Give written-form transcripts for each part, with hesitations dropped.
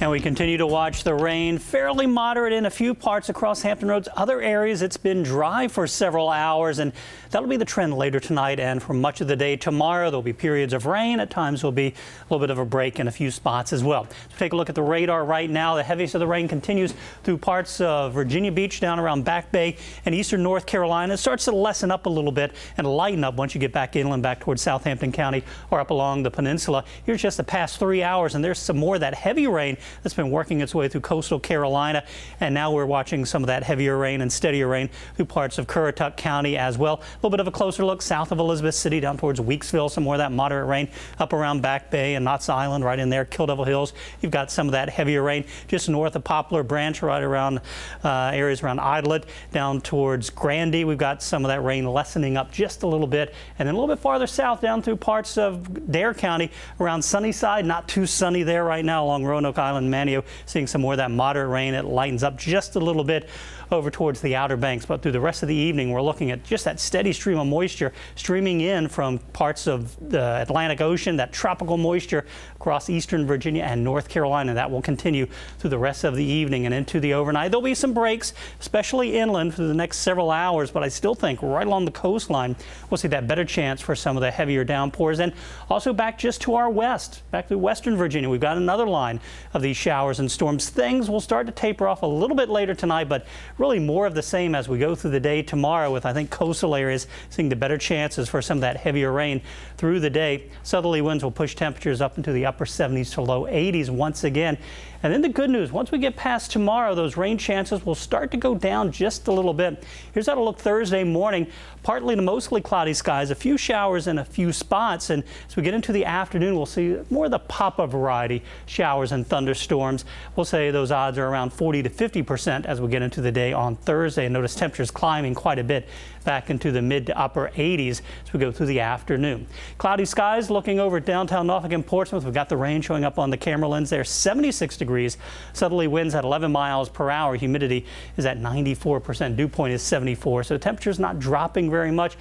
And we continue to watch the rain, fairly moderate in a few parts across Hampton Roads. Other areas it's been dry for several hours, and that'll be the trend later tonight and for much of the day tomorrow. There'll be periods of rain. At times will be a little bit of a break in a few spots as well. So take a look at the radar right now. The heaviest of the rain continues through parts of Virginia Beach down around Back Bay and eastern North Carolina. It starts to lessen up a little bit and lighten up once you get back inland, back towards Southampton County or up along the peninsula. Here's just the past 3 hours, and there's some more of that heavy rain that's been working its way through coastal Carolina, and now we're watching some of that heavier rain and steadier rain through parts of Currituck County as well. A little bit of a closer look south of Elizabeth City down towards Weeksville, some more of that moderate rain up around Back Bay and Knott's Island right in there, Kill Devil Hills. You've got some of that heavier rain just north of Poplar Branch, right around areas around Idlet, down towards Grandy. We've got some of that rain lessening up just a little bit, and then a little bit farther south down through parts of Dare County around Sunnyside. Not too sunny there right now along Roanoke Island, Manio, seeing some more of that moderate rain. It lightens up just a little bit over towards the Outer Banks, but through the rest of the evening we're looking at just that steady stream of moisture streaming in from parts of the Atlantic Ocean, that tropical moisture across eastern Virginia and North Carolina. That will continue through the rest of the evening and into the overnight. There'll be some breaks, especially inland for the next several hours, but I still think right along the coastline we'll see that better chance for some of the heavier downpours. And also back just to our west, back to western Virginia, we've got another line of these showers and storms. Things will start to taper off a little bit later tonight, but really more of the same as we go through the day tomorrow, with I think coastal areas seeing the better chances for some of that heavier rain through the day. Southerly winds will push temperatures up into the upper 70s to low 80s once again. And then the good news, once we get past tomorrow, those rain chances will start to go down just a little bit. Here's how to look Thursday morning. Partly to mostly cloudy skies, a few showers in a few spots, and as we get into the afternoon we'll see more of the pop-up variety showers and thunderstorms. We'll say those odds are around 40 to 50% as we get into the day on Thursday. And notice temperatures climbing quite a bit back into the mid to upper 80s as we go through the afternoon. Cloudy skies looking over downtown Norfolk and Portsmouth. We've got the rain showing up on the camera lens there. 76 degrees. Southerly winds at 11 miles per hour. Humidity is at 94%. Dew point is 74. So temperature's not dropping very much.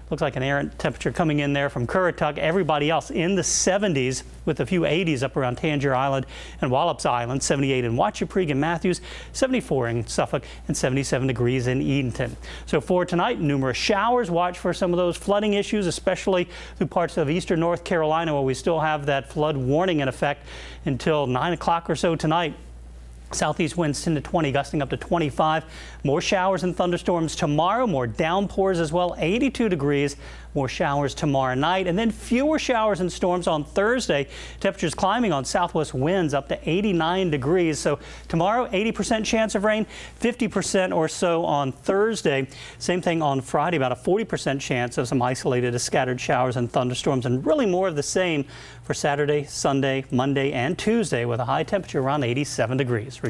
Looks like an errant temperature coming in there from Currituck. Everybody else in the 70s with a few 80s up around Tangier Island and Wallops Island. 78 in Wachapreague and Matthews, 74 in Suffolk, and 77 degrees in Edenton. So for tonight, numerous showers. Watch for some of those flooding issues, especially through parts of eastern North Carolina where we still have that flood warning in effect until 9 o'clock or so tonight. Southeast winds 10 to 20, gusting up to 25. More showers and thunderstorms tomorrow, more downpours as well. 82 degrees, more showers tomorrow night, and then fewer showers and storms on Thursday. Temperatures climbing on southwest winds up to 89 degrees. So tomorrow, 80% chance of rain, 50% or so on Thursday. Same thing on Friday, about a 40% chance of some isolated scattered showers and thunderstorms, and really more of the same for Saturday, Sunday, Monday, and Tuesday, with a high temperature around 87 degrees.